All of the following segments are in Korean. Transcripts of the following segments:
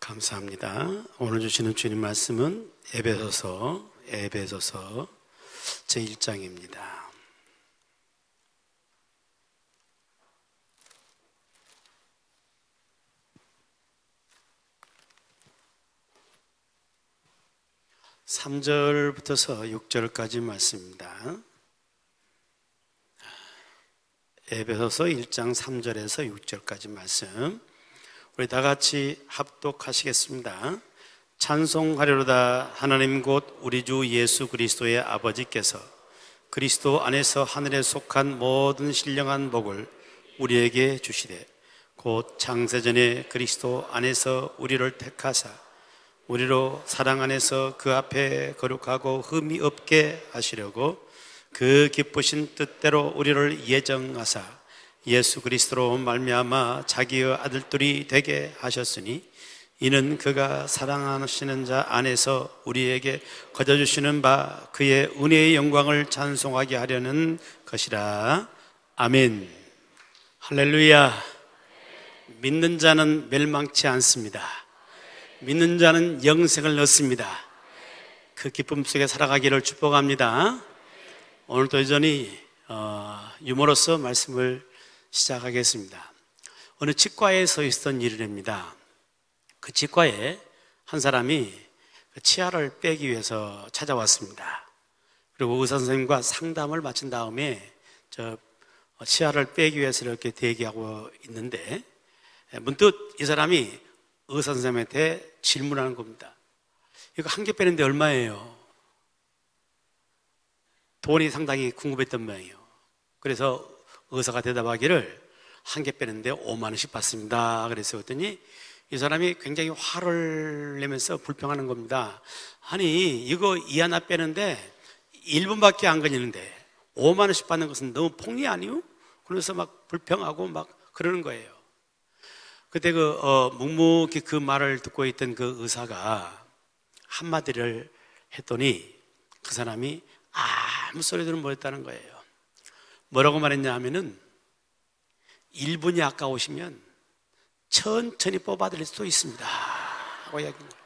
감사합니다. 오늘 주시는 주님 말씀은 에베소서 제1장입니다. (3절부터) 6절까지 말씀입니다. 에베소서 1장 3절에서 6절까지 말씀, 우리 다 같이 합독하시겠습니다. 찬송하려다 하나님 곧 우리 주 예수 그리스도의 아버지께서 그리스도 안에서 하늘에 속한 모든 신령한 복을 우리에게 주시되, 곧 창세전에 그리스도 안에서 우리를 택하사 우리로 사랑 안에서 그 앞에 거룩하고 흠이 없게 하시려고 그 기쁘신 뜻대로 우리를 예정하사 예수 그리스도로 말미암아 자기의 아들들이 되게 하셨으니, 이는 그가 사랑하시는 자 안에서 우리에게 거저주시는 바 그의 은혜의 영광을 찬송하게 하려는 것이라. 아멘. 할렐루야. 믿는 자는 멸망치 않습니다. 믿는 자는 영생을 얻습니다. 그 기쁨 속에 살아가기를 축복합니다. 오늘도 여전히 유머로서 말씀을 시작하겠습니다. 어느 치과에 서 있었던 일입니다. 그 치과에 한 사람이 치아를 빼기 위해서 찾아왔습니다. 그리고 의사 선생님과 상담을 마친 다음에 치아를 빼기 위해서 이렇게 대기하고 있는데, 문득 이 사람이 의사 선생님한테 질문하는 겁니다. 이거 한 개 빼는데 얼마예요? 돈이 상당히 궁금했던 모양이에요. 그래서 의사가 대답하기를 한 개 빼는데 5만 원씩 받습니다. 그래서 그랬더니 이 사람이 굉장히 화를 내면서 불평하는 겁니다. 아니, 이거 이 하나 빼는데 1분밖에 안 걸리는데 5만 원씩 받는 것은 너무 폭리 아니요? 그러면서 막 불평하고 막 그러는 거예요. 그때 묵묵히 그 말을 듣고 있던 그 의사가 한마디를 했더니 그 사람이 아무 소리도 못했다는 거예요. 뭐라고 말했냐 하면은 1분이 아까우시면 천천히 뽑아드릴 수도 있습니다 하고 이야기한 거예요.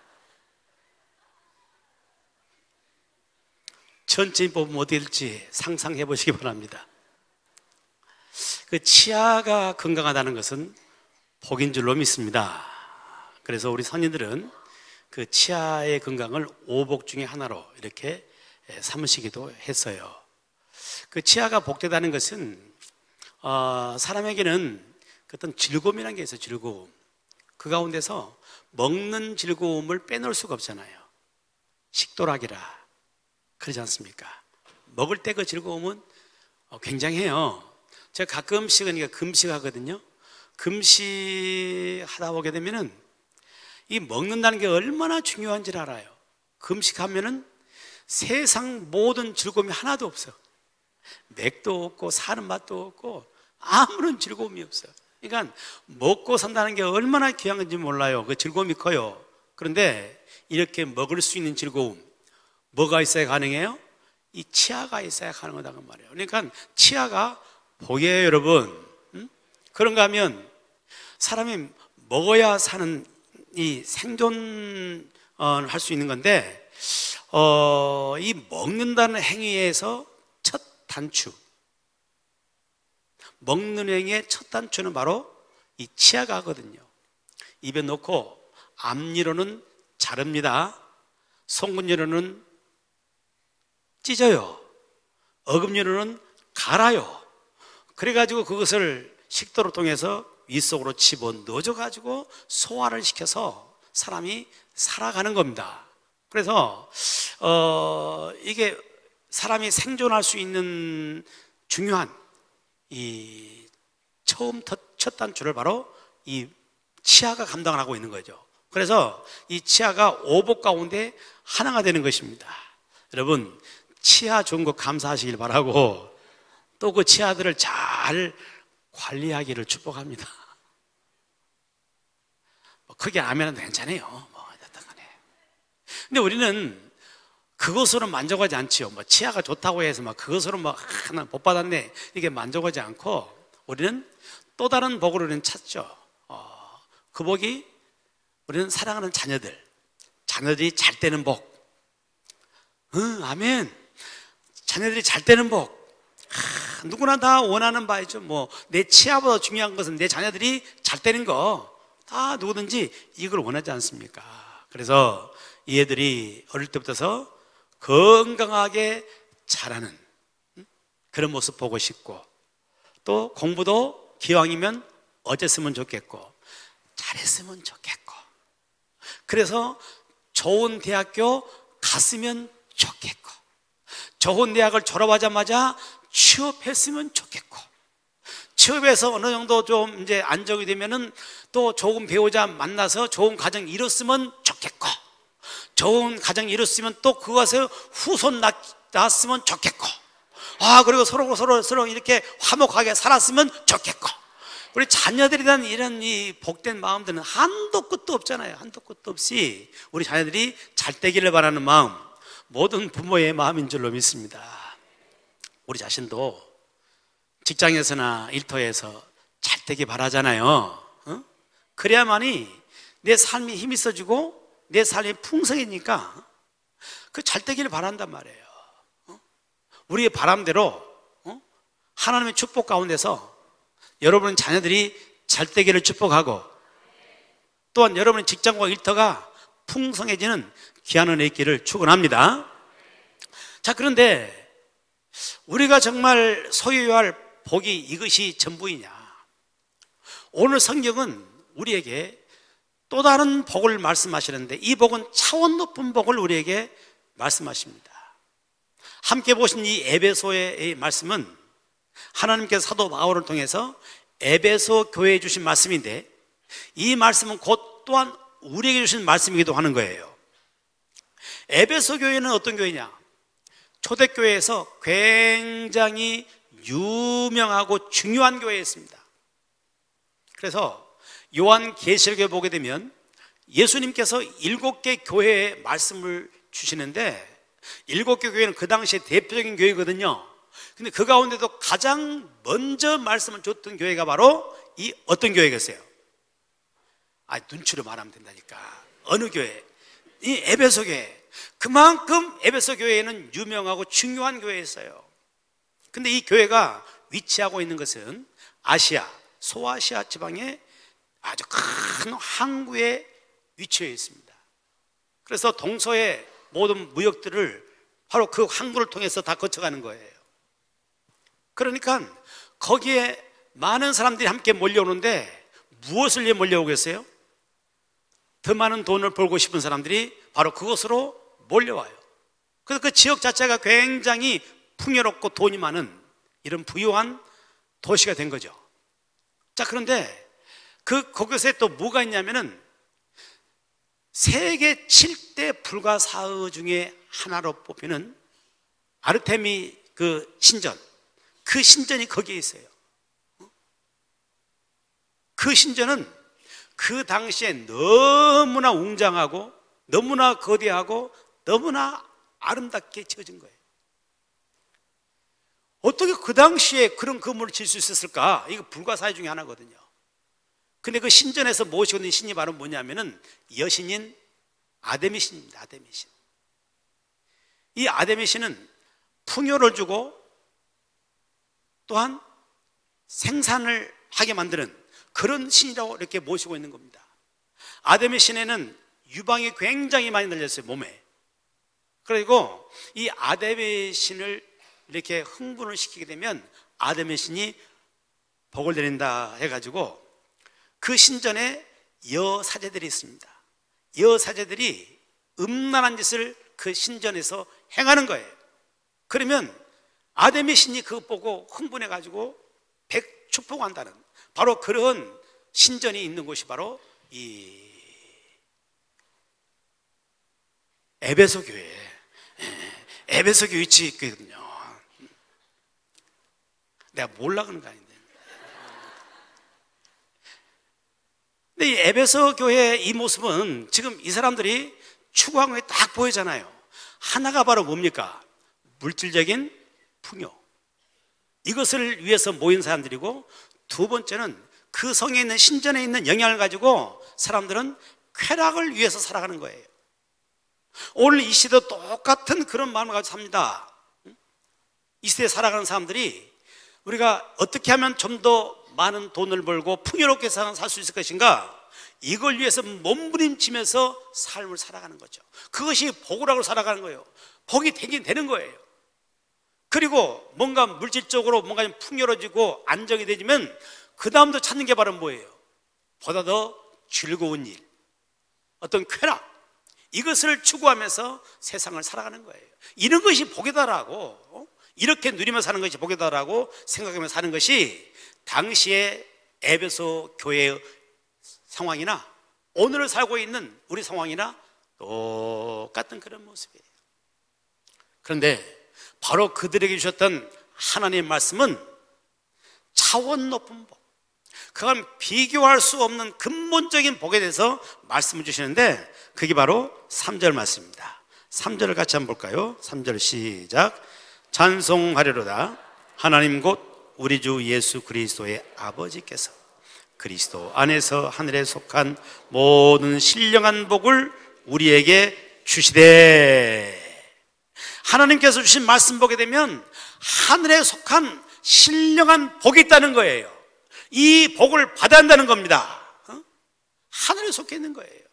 천천히 뽑으면 어떻게 될지 상상해 보시기 바랍니다. 그 치아가 건강하다는 것은 복인 줄로 믿습니다. 그래서 우리 선인들은 그 치아의 건강을 오복 중에 하나로 이렇게 삼으시기도 했어요. 그 치아가 복되다는 것은 사람에게는 어떤 즐거움이라는 게 있어요. 즐거움. 그 가운데서 먹는 즐거움을 빼놓을 수가 없잖아요. 식도락이라 그러지 않습니까? 먹을 때 그 즐거움은 굉장해요. 제가 가끔씩은 금식하거든요. 금식하다 보게 되면은 이 먹는다는 게 얼마나 중요한지를 알아요. 금식하면은 세상 모든 즐거움이 하나도 없어. 맥도 없고 사는 맛도 없고 아무런 즐거움이 없어요. 그러니까 먹고 산다는 게 얼마나 귀한 건지 몰라요. 그 즐거움이 커요. 그런데 이렇게 먹을 수 있는 즐거움, 뭐가 있어야 가능해요? 이 치아가 있어야 가능하다고 말이에요. 그러니까 치아가 복이에요, 여러분. 그런가 하면 사람이 먹어야 사는 이 생존할 수 있는 건데, 이 먹는다는 행위에서 첫 단추, 먹는 행위의 첫 단추는 바로 이 치아가 하거든요. 입에 넣고 앞니로는 자릅니다. 송곳니로는 찢어요. 어금니로는 갈아요. 그래가지고 그것을 식도를 통해서 윗속으로 집어 넣어줘가지고 소화를 시켜서 사람이 살아가는 겁니다. 그래서 이게 사람이 생존할 수 있는 중요한 이 첫 단추를 바로 이 치아가 감당을 하고 있는 거죠. 그래서 이 치아가 오복 가운데 하나가 되는 것입니다. 여러분, 치아 좋은 거 감사하시길 바라고, 또 그 치아들을 잘 관리하기를 축복합니다. 크게 아멘은 괜찮아요. 근데 우리는 그것으로 만족하지 않지요. 치아가 좋다고 해서 그것으로 하나 복 받았네 이게 만족하지 않고, 우리는 또 다른 복을 우리는 찾죠. 그 복이 우리는 사랑하는 자녀들이 잘 되는 복. 아멘. 자녀들이 잘 되는 복. 누구나 다 원하는 바이죠. 뭐 내 치아보다 중요한 것은 내 자녀들이 잘 되는 거. 다 누구든지 이걸 원하지 않습니까? 그래서 이 애들이 어릴 때부터 건강하게 자라는 그런 모습 보고 싶고, 또 공부도 기왕이면 어쨌으면 좋겠고 잘했으면 좋겠고, 그래서 좋은 대학교 갔으면 좋겠고, 좋은 대학을 졸업하자마자 취업했으면 좋겠고, 취업해서 어느 정도 좀 이제 안정이 되면은 또 좋은 배우자 만나서 좋은 가정 이뤘으면 좋겠고, 좋은 가정 이뤘으면 또 그것에 후손 낳았으면 좋겠고, 그리고 서로 이렇게 화목하게 살았으면 좋겠고. 우리 자녀들에 대한 이런 이 복된 마음들은 한도 끝도 없잖아요. 한도 끝도 없이 우리 자녀들이 잘 되기를 바라는 마음, 모든 부모의 마음인 줄로 믿습니다. 우리 자신도 직장에서나 일터에서 잘 되기 바라잖아요. 그래야만이 내 삶이 힘이 있어지고 내 삶이 풍성해지니까 그 잘 되기를 바란단 말이에요. 우리의 바람대로 하나님의 축복 가운데서 여러분 자녀들이 잘 되기를 축복하고, 또한 여러분의 직장과 일터가 풍성해지는 귀한 은혜의 길을 축원합니다. 자, 그런데 우리가 정말 소유해야 할 복이 이것이 전부이냐? 오늘 성경은 우리에게 또 다른 복을 말씀하시는데, 이 복은 차원 높은 복을 우리에게 말씀하십니다. 함께 보신 이 에베소의 말씀은 하나님께서 사도 바울을 통해서 에베소 교회에 주신 말씀인데, 이 말씀은 곧 또한 우리에게 주신 말씀이기도 하는 거예요. 에베소 교회는 어떤 교회냐? 초대교회에서 굉장히 유명하고 중요한 교회였습니다. 그래서 요한계시록에 보게 되면 예수님께서 7개 교회의 말씀을 주시는데, 7개 교회는 그 당시에 대표적인 교회거든요. 근데 그 가운데도 가장 먼저 말씀을 줬던 교회가 바로 이 어떤 교회겠어요? 눈치로 말하면 된다니까. 어느 교회? 이 에베소 교회. 그만큼 에베소 교회는 유명하고 중요한 교회였어요. 근데 이 교회가 위치하고 있는 것은 아시아, 소아시아 지방의 아주 큰 항구에 위치해 있습니다. 그래서 동서의 모든 무역들을 바로 그 항구를 통해서 다 거쳐가는 거예요. 그러니까 거기에 많은 사람들이 함께 몰려오는데 무엇을 위해 몰려오겠어요? 더 많은 돈을 벌고 싶은 사람들이 바로 그곳으로 몰려와요. 그래서 그 지역 자체가 굉장히 풍요롭고 돈이 많은 이런 부유한 도시가 된 거죠. 자, 그런데 거기서 또 뭐가 있냐면은 세계 7대 불가사의 중에 하나로 뽑히는 아르테미 그 신전, 그 신전이 거기에 있어요. 그 신전은 그 당시에 너무나 웅장하고 너무나 거대하고 너무나 아름답게 지어진 거예요. 어떻게 그 당시에 그런 건물을 지을 수 있었을까? 이거 불가사의 중에 하나거든요. 근데 그 신전에서 모시고 있는 신이 바로 뭐냐면은 여신인 아데미신입니다. 아데미신. 이 아데미신은 풍요를 주고 또한 생산을 하게 만드는 그런 신이라고 이렇게 모시고 있는 겁니다. 아데미신에는 유방이 굉장히 많이 날렸어요, 몸에. 그리고 이 아데미신을 이렇게 흥분을 시키게 되면 아데미신이 복을 내린다 해가지고 그 신전에 여사제들이 있습니다. 여사제들이 음란한 짓을 그 신전에서 행하는 거예요. 그러면 아데미신이 그거 보고 흥분해가지고 백축복한다는 바로 그런 신전이 있는 곳이 바로 이 에베소 교회, 에베소 교회 위치에 있거든요. 내가 몰라 그런 거 아닌데. 근데 이 에베소 교회의 이 모습은 지금 이 사람들이 추구한 게 딱 보이잖아요. 하나가 바로 뭡니까? 물질적인 풍요. 이것을 위해서 모인 사람들이고, 두 번째는 그 성에 있는 신전에 있는 영향을 가지고 사람들은 쾌락을 위해서 살아가는 거예요. 오늘 이 시대도 똑같은 그런 마음을 가지고 삽니다. 이 시대에 살아가는 사람들이 우리가 어떻게 하면 좀 더 많은 돈을 벌고 풍요롭게 살 수 있을 것인가, 이걸 위해서 몸부림치면서 삶을 살아가는 거죠. 그것이 복이라고 살아가는 거예요. 복이 되긴 되는 거예요. 그리고 뭔가 물질적으로 뭔가 좀 풍요로워지고 안정이 되지면 그 다음부터 찾는 게 바로 뭐예요? 보다 더 즐거운 일, 어떤 쾌락, 이것을 추구하면서 세상을 살아가는 거예요. 이런 것이 복이다라고, 이렇게 누리며 사는 것이 복이다라고 생각하며 사는 것이 당시의 에베소 교회의 상황이나 오늘을 살고 있는 우리 상황이나 똑같은 그런 모습이에요. 그런데 바로 그들에게 주셨던 하나님의 말씀은 차원 높은 복, 그건 비교할 수 없는 근본적인 복에 대해서 말씀을 주시는데, 그게 바로 3절 말씀입니다. 3절을 같이 한번 볼까요? 3절 시작. 찬송하려로다 하나님 곧 우리 주 예수 그리스도의 아버지께서 그리스도 안에서 하늘에 속한 모든 신령한 복을 우리에게 주시되, 하나님께서 주신 말씀 보게 되면 하늘에 속한 신령한 복이 있다는 거예요. 이 복을 받아야 한다는 겁니다. 하늘에 속해 있는 거예요.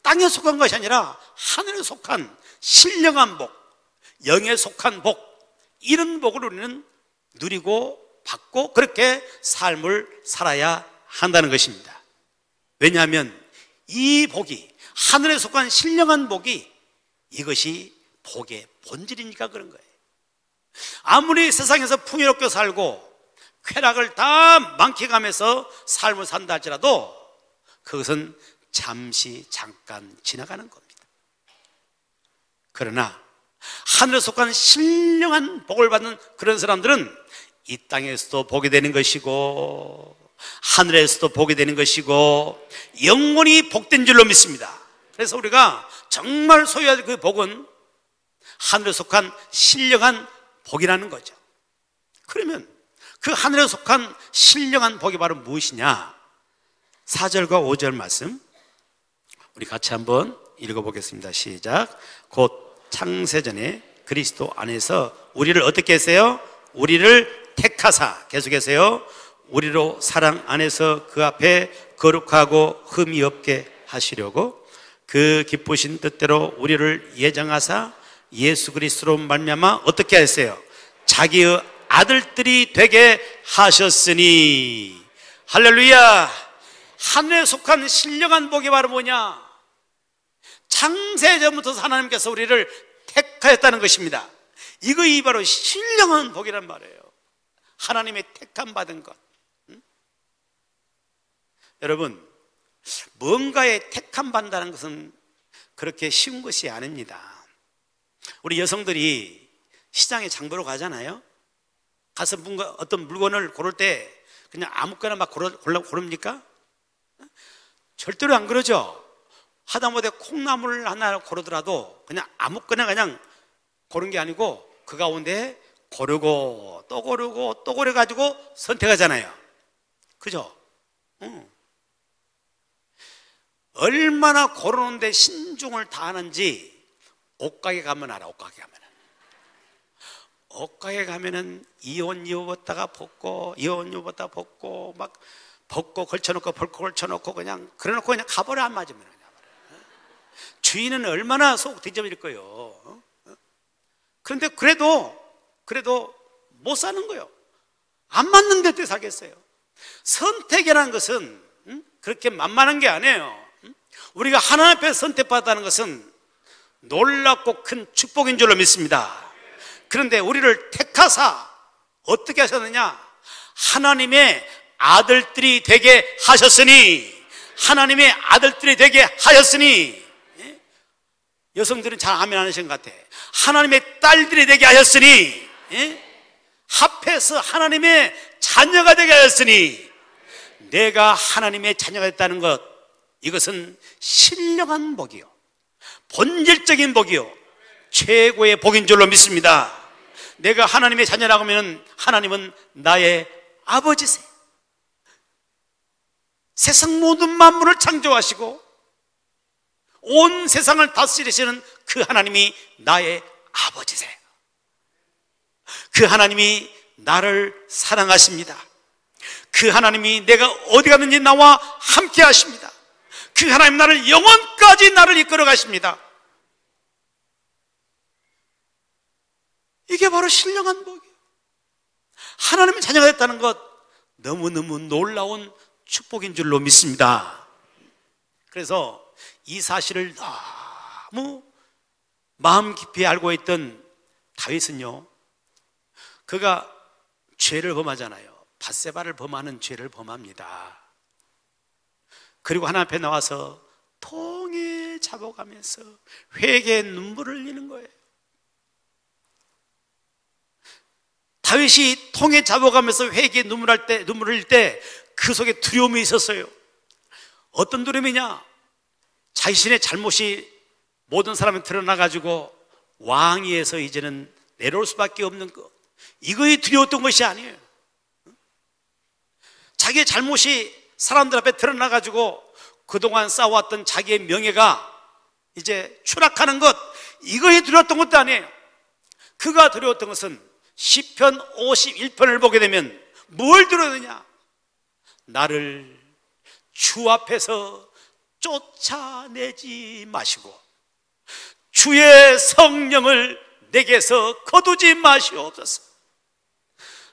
땅에 속한 것이 아니라 하늘에 속한 신령한 복, 영에 속한 복, 이런 복을 우리는 누리고 받고 그렇게 삶을 살아야 한다는 것입니다. 왜냐하면 이 복이, 하늘에 속한 신령한 복이, 이것이 복의 본질이니까 그런 거예요. 아무리 세상에서 풍요롭게 살고 쾌락을 다 만끽하면서 삶을 산다 할지라도 그것은 잠시 잠깐 지나가는 겁니다. 그러나 하늘에 속한 신령한 복을 받는 그런 사람들은 이 땅에서도 보게 되는 것이고 하늘에서도 보게 되는 것이고 영원히 복된 줄로 믿습니다. 그래서 우리가 정말 소유해야 될 그 복은 하늘에 속한 신령한 복이라는 거죠. 그러면 그 하늘에 속한 신령한 복이 바로 무엇이냐? 4절과 5절 말씀 우리 같이 한번 읽어보겠습니다. 시작. 곧 창세전에 그리스도 안에서 우리를 어떻게 했어요? 우리를 택하사, 계속해서요, 우리로 사랑 안에서 그 앞에 거룩하고 흠이 없게 하시려고 그 기쁘신 뜻대로 우리를 예정하사 예수 그리스도로 말미암아 어떻게 했어요? 자기의 아들들이 되게 하셨으니. 할렐루야. 하늘에 속한 신령한 복이 바로 뭐냐? 창세전부터 하나님께서 우리를 택하였다는 것입니다. 이것이 바로 신령한 복이란 말이에요. 하나님의 택함 받은 것. 여러분, 뭔가에 택함 받는다는 것은 그렇게 쉬운 것이 아닙니다. 우리 여성들이 시장에 장 보러 가잖아요. 가서 뭔가 어떤 물건을 고를 때 그냥 아무거나 막 고릅니까? 절대로 안 그러죠. 하다못해 콩나물 하나 고르더라도 그냥 아무거나 그냥 고른 게 아니고 그 가운데 고르고 또 고르고 또 고려가지고 선택하잖아요. 그죠? 얼마나 고르는데 신중을 다하는지 옷가게 가면 알아. 옷가게 가면은 이 옷 입었다가 벗고 이 옷 입었다가 벗고 막 벗고 걸쳐놓고 벗고 걸쳐놓고 그냥 그래놓고 그냥 가버려. 안 맞으면 그냥 주인은 얼마나 속 뒤집어질 거예요. 그런데 그래도 못 사는 거예요. 안 맞는 데 사겠어요. 선택이라는 것은 그렇게 만만한 게 아니에요. 우리가 하나님 앞에 선택받았다는 것은 놀랍고 큰 축복인 줄로 믿습니다. 그런데 우리를 택하사 어떻게 하셨느냐? 하나님의 아들들이 되게 하셨으니. 하나님의 아들들이 되게 하였으니. 여성들은 잘 아멘 안 하시는 것 같아. 하나님의 딸들이 되게 하였으니. 합해서 하나님의 자녀가 되게 하였으니. 내가 하나님의 자녀가 됐다는 것, 이것은 신령한 복이요, 본질적인 복이요, 최고의 복인 줄로 믿습니다. 내가 하나님의 자녀라고 하면 하나님은 나의 아버지세요. 세상 모든 만물을 창조하시고 온 세상을 다스리시는 그 하나님이 나의 아버지세요. 그 하나님이 나를 사랑하십니다. 그 하나님이 내가 어디 가든지 나와 함께 하십니다. 그 하나님 나를 영원까지 나를 이끌어 가십니다. 이게 바로 신령한 복이에요. 하나님의 자녀가 됐다는 것, 너무너무 놀라운 축복인 줄로 믿습니다. 그래서 이 사실을 너무 마음 깊이 알고 있던 다윗은요, 그가 죄를 범하잖아요. 밧세바를 범하는 죄를 범합니다. 그리고 하나님 앞에 나와서 통에 잡아가면서 회개의 눈물을 흘리는 거예요. 다윗이 통에 잡아가면서 회개의 눈물을 흘릴 때 그 속에 두려움이 있었어요. 어떤 두려움이냐? 자신의 잘못이 모든 사람이 드러나가지고 왕위에서 이제는 내려올 수밖에 없는 것, 이거에 두려웠던 것이 아니에요. 자기의 잘못이 사람들 앞에 드러나가지고 그동안 쌓아왔던 자기의 명예가 이제 추락하는 것, 이거에 두려웠던 것도 아니에요. 그가 두려웠던 것은 시편 51편을 보게 되면 뭘 두려웠느냐? 나를 주 앞에서 쫓아내지 마시고 주의 성령을 내게서 거두지 마시옵소서.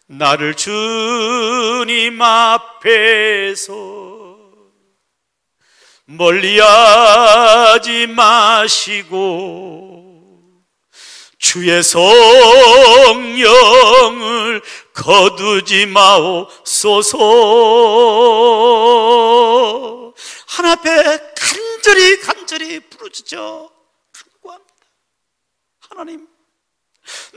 나를 주님 앞에서 멀리하지 마시고 주의 성령을 거두지 마옵소서. 하나님 앞에 간절히 부르짖어 간구합니다. 하나님,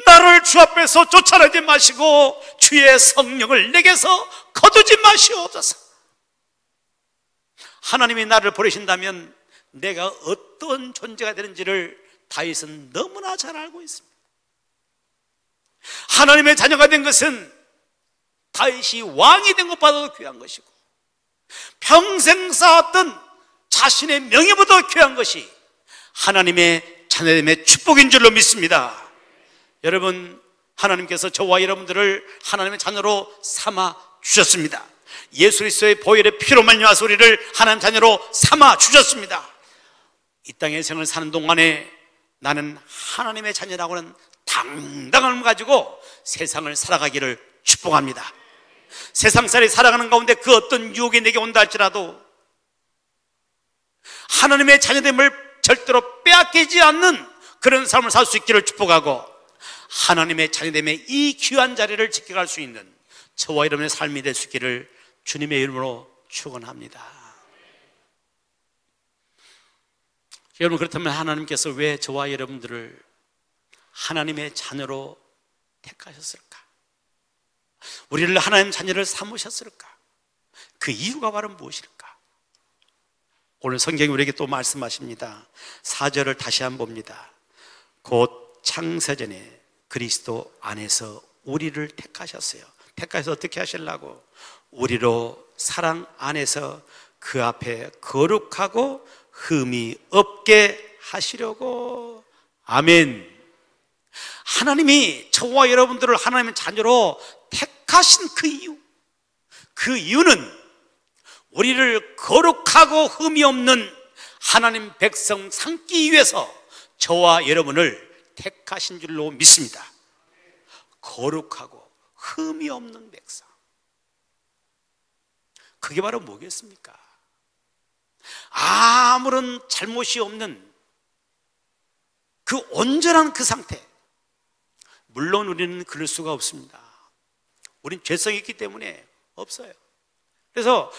나를 주 앞에서 쫓아내지 마시고 주의 성령을 내게서 거두지 마시옵소서. 하나님이 나를 버리신다면 내가 어떤 존재가 되는지를 다윗은 너무나 잘 알고 있습니다. 하나님의 자녀가 된 것은 다윗이 왕이 된 것보다도 귀한 것이고 평생 쌓았던 자신의 명예보다 귀한 것이 하나님의 자녀됨의 축복인 줄로 믿습니다. 여러분, 하나님께서 저와 여러분들을 하나님의 자녀로 삼아 주셨습니다. 예수 그리스도의 보혈의 피로 말미암아 우리를 하나님 자녀로 삼아 주셨습니다. 이 땅의 생을 사는 동안에 나는 하나님의 자녀라고는 당당함을 가지고 세상을 살아가기를 축복합니다. 세상살이 살아가는 가운데 그 어떤 유혹이 내게 온다 할지라도 하나님의 자녀됨을 절대로 빼앗기지 않는 그런 삶을 살 수 있기를 축복하고, 하나님의 자녀됨의 이 귀한 자리를 지켜갈 수 있는 저와 여러분의 삶이 될 수 있기를 주님의 이름으로 축원합니다. 여러분, 그렇다면 하나님께서 왜 저와 여러분들을 하나님의 자녀로 택하셨을까? 우리를 하나님 자녀를 삼으셨을까? 그 이유가 바로 무엇일까? 오늘 성경이 우리에게 또 말씀하십니다. 4절을 다시 한번 봅니다. 곧 창세전에 그리스도 안에서 우리를 택하셨어요. 택하셔서 어떻게 하시려고? 우리로 사랑 안에서 그 앞에 거룩하고 흠이 없게 하시려고. 아멘. 하나님이 저와 여러분들을 하나님의 자녀로 택하신 그 이유는 우리를 거룩하고 흠이 없는 하나님 백성 삼기 위해서 저와 여러분을 택하신 줄로 믿습니다. 거룩하고 흠이 없는 백성, 그게 바로 뭐겠습니까? 아무런 잘못이 없는 그 온전한 그 상태. 물론 우리는 그럴 수가 없습니다. 우린 죄성이 있기 때문에 없어요. 그래서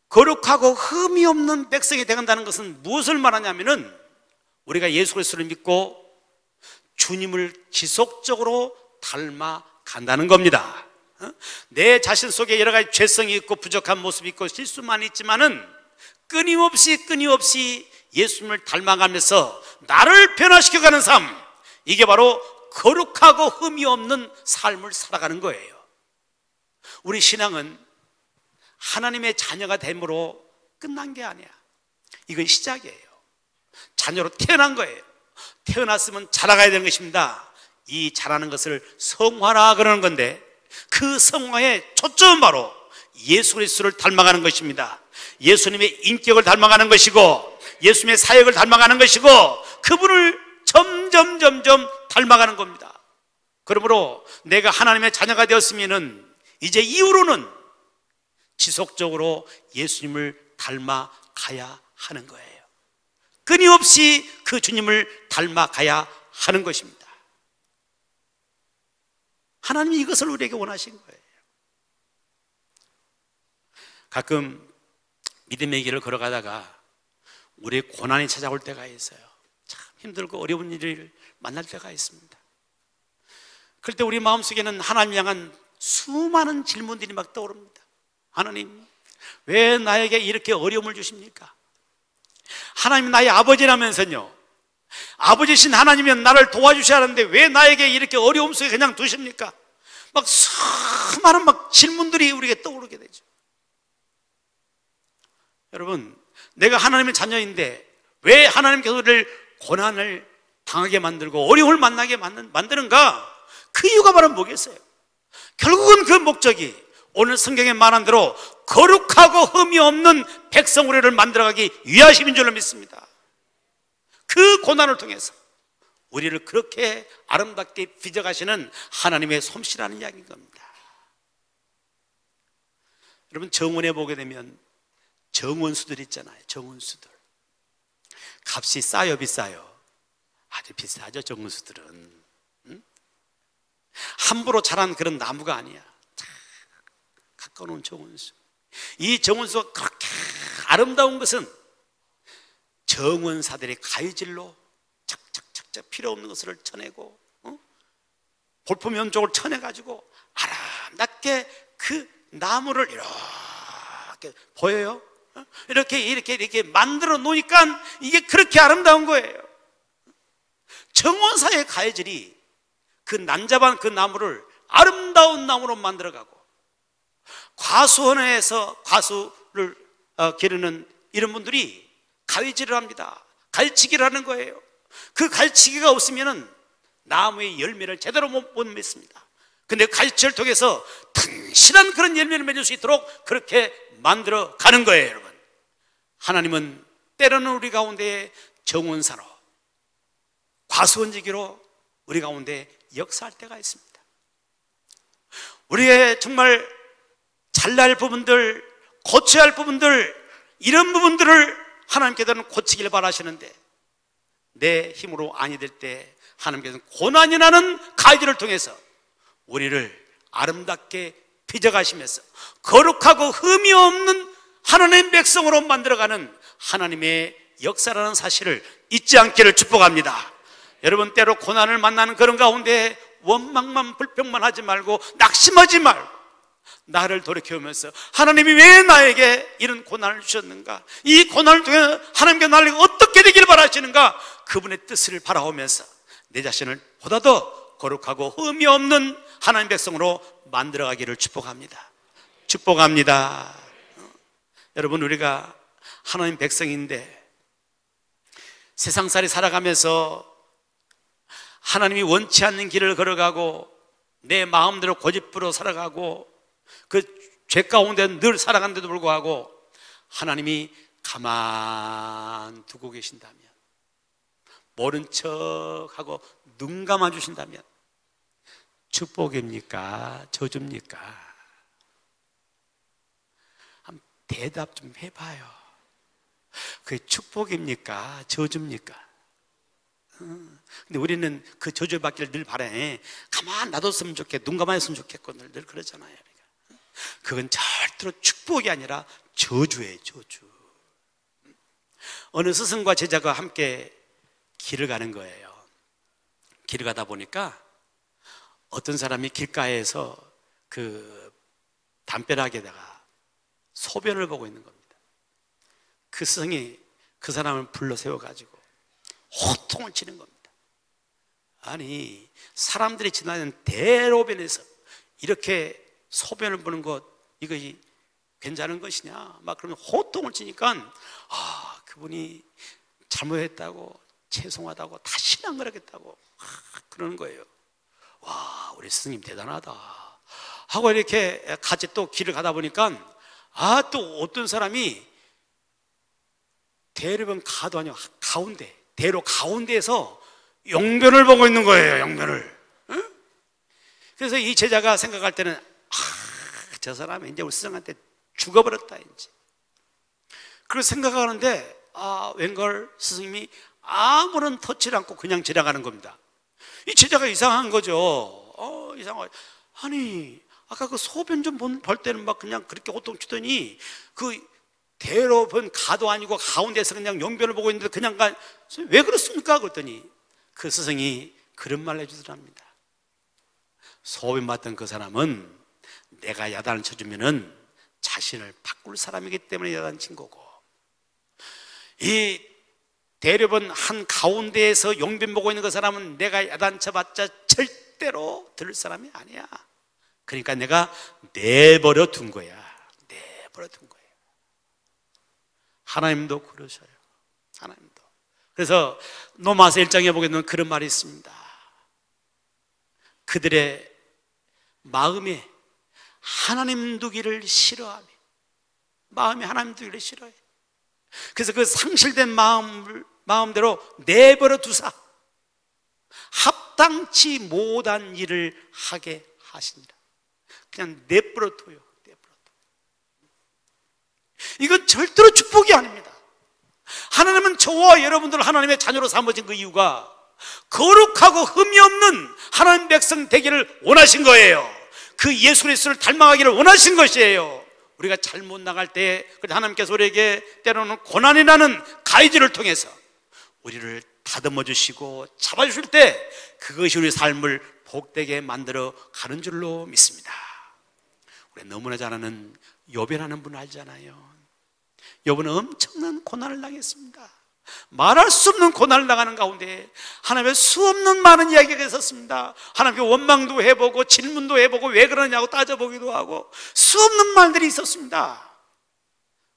거룩하고 흠이 없는 백성이 되간다는 것은 무엇을 말하냐면은 우리가 예수 그리스도를 믿고 주님을 지속적으로 닮아간다는 겁니다. 내 자신 속에 여러 가지 죄성이 있고 부족한 모습이 있고 실수만 있지만은 끊임없이 예수님을 닮아가면서 나를 변화시켜가는 삶, 이게 바로 거룩하고 흠이 없는 삶을 살아가는 거예요. 우리 신앙은 하나님의 자녀가 됨으로 끝난 게 아니야. 이건 시작이에요. 자녀로 태어난 거예요. 태어났으면 자라가야 되는 것입니다. 이 자라는 것을 성화라 그러는 건데, 그 성화의 초점은 바로 예수 그리스도를 닮아가는 것입니다. 예수님의 인격을 닮아가는 것이고, 예수님의 사역을 닮아가는 것이고, 그분을 점점 닮아가는 겁니다. 그러므로 내가 하나님의 자녀가 되었으면은 이제 이후로는 지속적으로 예수님을 닮아가야 하는 거예요. 끊임없이 그 주님을 닮아가야 하는 것입니다. 하나님이 이것을 우리에게 원하신 거예요. 가끔 믿음의 길을 걸어가다가 우리의 고난이 찾아올 때가 있어요. 참 힘들고 어려운 일을 만날 때가 있습니다. 그럴 때 우리 마음속에는 하나님 향한 수많은 질문들이 막 떠오릅니다. 하나님, 왜 나에게 이렇게 어려움을 주십니까? 하나님 나의 아버지라면서요, 아버지신 하나님이면 나를 도와주셔야 하는데 왜 나에게 이렇게 어려움 속에 그냥 두십니까? 막 수많은 질문들이 우리에게 떠오르게 되죠. 여러분, 내가 하나님의 자녀인데 왜 하나님께서 우리를 고난을 당하게 만들고 어려움을 만나게 만드는가? 그 이유가 바로 뭐겠어요? 결국은 그 목적이 오늘 성경에 말한 대로 거룩하고 흠이 없는 백성 우리를 만들어가기 위하심인 줄로 믿습니다. 그 고난을 통해서 우리를 그렇게 아름답게 빚어가시는 하나님의 솜씨라는 이야기인 겁니다. 여러분, 정원에 보게 되면 정원수들 있잖아요. 정원수들 값이 싸요, 비싸요? 아주 비싸죠. 정원수들은 함부로 자란 그런 나무가 아니야. 가까운 정원수. 이 정원수가 그렇게 아름다운 것은 정원사들의 가위질로 착착착착 필요 없는 것을 쳐내고, 볼품 연쪽을 쳐내가지고 아름답게 그 나무를 이렇게 보여요. 이렇게 만들어 놓으니까 이게 그렇게 아름다운 거예요. 정원사의 가위질이 그 난잡한 그 나무를 아름다운 나무로 만들어가고, 과수원에서 과수를 기르는 이런 분들이 가위질을 합니다. 갈치기를 하는 거예요. 그 갈치기가 없으면 나무의 열매를 제대로 못 맺습니다. 근데 갈치를 통해서 튼실한 그런 열매를 맺을 수 있도록 그렇게 만들어 가는 거예요. 여러분, 하나님은 때로는 우리 가운데 정원사로, 과수원지기로 우리 가운데 역사할 때가 있습니다. 우리의 정말 잘날 부분들, 고쳐야 할 부분들, 이런 부분들을 하나님께서는 고치길 바라시는데, 내 힘으로 아니 될 때 하나님께서는 고난이 나는 가위질을 통해서 우리를 아름답게 빚어가시면서 거룩하고 흠이 없는 하나님의 백성으로 만들어가는 하나님의 역사라는 사실을 잊지 않기를 축복합니다. 여러분, 때로 고난을 만나는 그런 가운데 원망만 불평만 하지 말고 낙심하지 말고 나를 돌이켜보면서 하나님이 왜 나에게 이런 고난을 주셨는가, 이 고난을 통해 하나님께 나를 어떻게 되기를 바라시는가, 그분의 뜻을 바라오면서 내 자신을 보다 더 거룩하고 흠이 없는 하나님 백성으로 만들어가기를 축복합니다. 축복합니다. 여러분, 우리가 하나님 백성인데 세상살이 살아가면서 하나님이 원치 않는 길을 걸어가고 내 마음대로 고집부려 살아가고 그 죄 가운데 늘 살아가는데도 불구하고 하나님이 가만 두고 계신다면, 모른 척하고 눈 감아 주신다면 축복입니까? 저주입니까? 한번 대답 좀 해봐요. 그게 축복입니까? 저주입니까? 근데 우리는 그 저주 받기를 늘 바래. 가만 놔뒀으면 좋겠고, 눈 감아 있으면 좋겠고 늘 그러잖아요. 그건 절대로 축복이 아니라 저주예요, 저주. 어느 스승과 제자가 함께 길을 가는 거예요. 길을 가다 보니까 어떤 사람이 길가에서 그 담벼락에다가 소변을 보고 있는 겁니다. 그 스승이 그 사람을 불러 세워가지고 호통을 치는 겁니다. 아니, 사람들이 지나는 대로변에서 이렇게 소변을 보는 것, 이것이 괜찮은 것이냐 막 그러면 호통을 치니까 그분이 잘못했다고 죄송하다고 다시는 안 그러겠다고 그러는 거예요. 와, 우리 스승님 대단하다 하고 이렇게 같이 또 길을 가다 보니까 또 어떤 사람이 대로변 가도 아니고 가운데, 대로 가운데에서 용변을 보고 있는 거예요. 용변을. 응? 그래서 이 제자가 생각할 때는 저 사람이 이제 우리 스승한테 죽어버렸다 이제. 그래서 생각하는데 웬걸 스승님이 아무런 터치를 않고 그냥 지나가는 겁니다. 이 제자가 이상한 거죠. 이상하죠. 아니 아까 그 소변 좀 볼 때는 막 그냥 그렇게 호통치더니 그 대로변 가도 아니고 가운데서 그냥 용변을 보고 있는데 그냥 왜 그렇습니까? 그랬더니 그 스승이 그런 말을 해주더랍니다. 소변 봤던 그 사람은 내가 야단을 쳐주면은 자신을 바꿀 사람이기 때문에 야단 친 거고, 이 대로변 한 가운데에서 용변 보고 있는 그 사람은 내가 야단 쳐봤자 절대로 들을 사람이 아니야. 그러니까 내가 내버려 둔 거야. 내버려 둔 거예요. 하나님도 그러셔요. 하나님도. 그래서 로마서 1장에 보게 되면 그런 말이 있습니다. 그들의 마음에 하나님 두기를 싫어하며, 마음에 하나님 두기를 싫어해. 그래서 그 상실된 마음대로 내버려 두사 합당치 못한 일을 하게 하시니라. 그냥 내버려 둬요. 이건 절대로 축복이 아닙니다. 하나님은 저와 여러분들을 하나님의 자녀로 삼으신 그 이유가 거룩하고 흠이 없는 하나님 백성 되기를 원하신 거예요. 그 예수 그리스도를 닮아가기를 원하신 것이에요. 우리가 잘못 나갈 때 하나님께서 우리에게 때로는 고난이라는 가이드를 통해서 우리를 다듬어 주시고 잡아주실 때 그것이 우리 삶을 복되게 만들어 가는 줄로 믿습니다. 우리 너무나 잘 아는 욥이라는 분 알잖아요. 욥은 엄청난 고난을 당했습니다. 말할 수 없는 고난을 당하는 가운데 하나님의 수없는 많은 이야기가 있었습니다. 하나님께 원망도 해보고 질문도 해보고 왜 그러냐고 따져보기도 하고 수없는 말들이 있었습니다.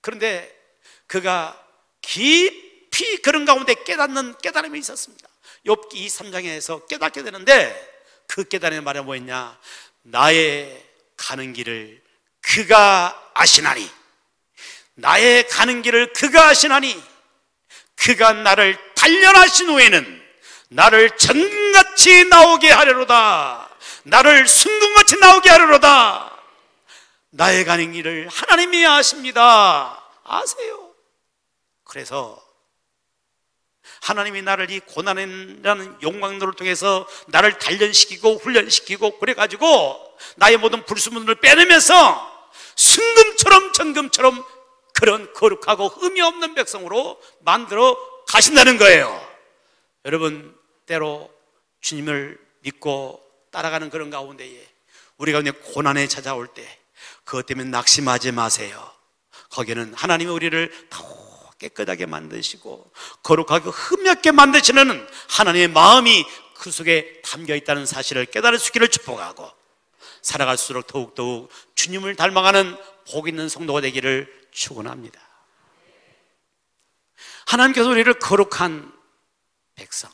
그런데 그가 깊이 그런 가운데 깨닫는 깨달음이 있었습니다. 욥기 23장에서 깨닫게 되는데 그 깨달음의 말이 뭐였냐? 나의 가는 길을 그가 아시나니, 나의 가는 길을 그가 아시나니, 그가 나를 단련하신 후에는 나를 전같이 나오게 하려로다. 나를 순금같이 나오게 하려로다. 나의 가는 길을 하나님이 아십니다. 아세요. 그래서 하나님이 나를 이 고난이라는 용광로를 통해서 나를 단련시키고 훈련시키고 그래가지고 나의 모든 불순물을 빼내면서 순금처럼 전금처럼 그런 거룩하고 흠이 없는 백성으로 만들어 가신다는 거예요. 여러분, 때로 주님을 믿고 따라가는 그런 가운데에 우리가 그냥 고난에 찾아올 때 그것 때문에 낙심하지 마세요. 거기는 하나님이 우리를 더 깨끗하게 만드시고 거룩하고 흠이 없게 만드시는 하나님의 마음이 그 속에 담겨 있다는 사실을 깨달을 수 있기를 축복하고 살아갈수록 더욱더욱 주님을 닮아가는 복 있는 성도가 되기를 축원합니다. 하나님께서 우리를 거룩한 백성,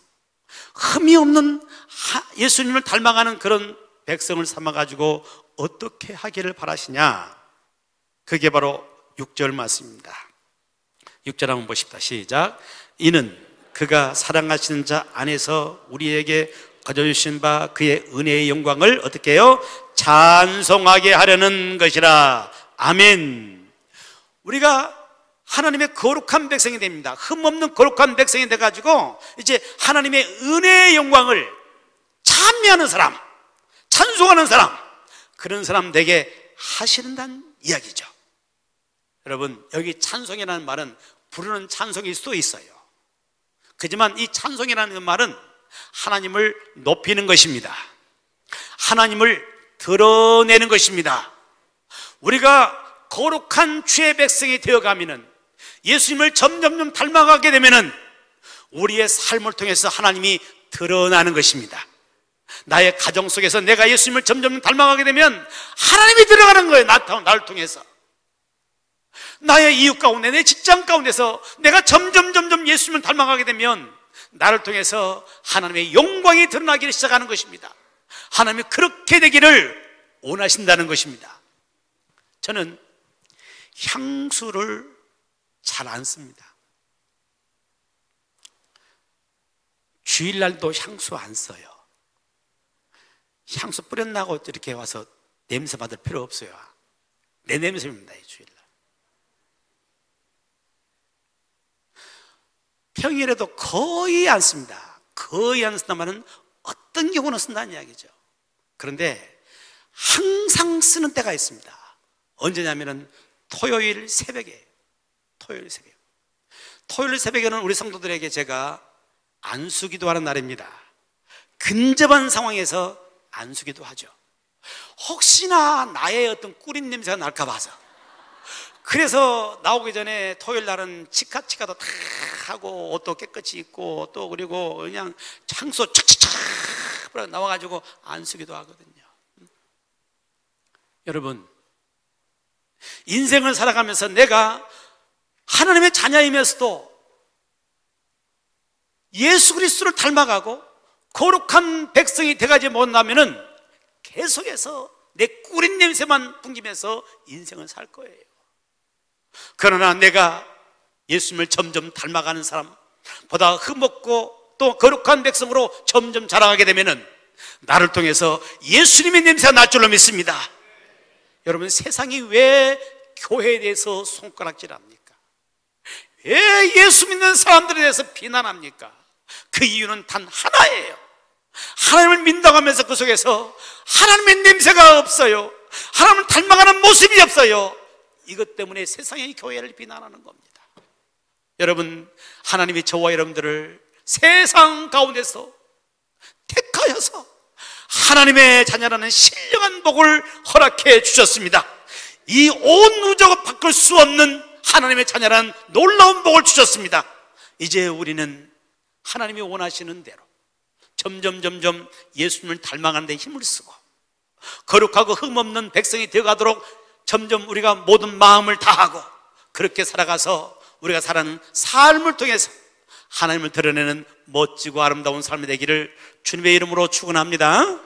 흠이 없는 예수님을 닮아가는 그런 백성을 삼아가지고 어떻게 하기를 바라시냐? 그게 바로 6절 말씀입니다. 6절 한번 보십시다. 시작. 이는 그가 사랑하시는 자 안에서 우리에게 가져주신 바 그의 은혜의 영광을 어떻게 해요? 찬송하게 하려는 것이라. 아멘. 우리가 하나님의 거룩한 백성이 됩니다. 흠없는 거룩한 백성이 돼가지고 이제 하나님의 은혜의 영광을 찬미하는 사람, 찬송하는 사람, 그런 사람 되게 하시는다는 이야기죠. 여러분, 여기 찬송이라는 말은 부르는 찬송일 수도 있어요. 그렇지만 이 찬송이라는 말은 하나님을 높이는 것입니다. 하나님을 드러내는 것입니다. 우리가 거룩한 주의 백성이 되어가면은, 예수님을 점점점 닮아가게 되면은 우리의 삶을 통해서 하나님이 드러나는 것입니다. 나의 가정 속에서 내가 예수님을 점점 닮아가게 되면 하나님이 들어가는 거예요. 나를 통해서. 나의 이웃 가운데, 내 직장 가운데서 내가 점점 예수님을 닮아가게 되면 나를 통해서 하나님의 영광이 드러나기 시작하는 것입니다. 하나님이 그렇게 되기를 원하신다는 것입니다. 저는 향수를 잘 안 씁니다. 주일날도 향수 안 써요. 향수 뿌렸나고 이렇게 와서 냄새 받을 필요 없어요. 내 냄새입니다, 이 주일날. 평일에도 거의 안 씁니다. 거의 안 쓴다면은 어떤 경우는 쓴다는 이야기죠. 그런데 항상 쓰는 때가 있습니다. 언제냐면은 토요일 새벽에. 토요일 새벽에는 우리 성도들에게 제가 안수기도하는 날입니다. 근접한 상황에서 안수기도 하죠. 혹시나 나의 어떤 꿀인 냄새가 날까 봐서. 그래서 나오기 전에 토요일 날은 치카도 다 하고 옷도 깨끗이 입고 또 그리고 그냥 향수 착착착 나와가지고 안수기도 하거든요. 여러분, 인생을 살아가면서 내가 하나님의 자녀이면서도 예수 그리스도를 닮아가고 거룩한 백성이 돼가지 못하면은 계속해서 내 꿀인 냄새만 풍기면서 인생을 살 거예요. 그러나 내가 예수님을 점점 닮아가는 사람보다 흠없고 또 거룩한 백성으로 점점 자라가게 되면은 나를 통해서 예수님의 냄새가 날 줄로 믿습니다. 여러분, 세상이 왜 교회에 대해서 손가락질합니까? 왜 예수 믿는 사람들에 대해서 비난합니까? 그 이유는 단 하나예요. 하나님을 믿는다고 하면서 그 속에서 하나님의 냄새가 없어요. 하나님을 닮아가는 모습이 없어요. 이것 때문에 세상의 교회를 비난하는 겁니다. 여러분, 하나님이 저와 여러분들을 세상 가운데서 택하여서 하나님의 자녀라는 신령한 복을 허락해 주셨습니다. 이 온 우주가 바꿀 수 없는 하나님의 자녀라는 놀라운 복을 주셨습니다. 이제 우리는 하나님이 원하시는 대로 점점 예수님을 닮아가는 데 힘을 쓰고 거룩하고 흠없는 백성이 되어가도록 점점 우리가 모든 마음을 다하고 그렇게 살아가서 우리가 사는 삶을 통해서 하나님을 드러내는 멋지고 아름다운 삶이 되기를 주님의 이름으로 축원합니다.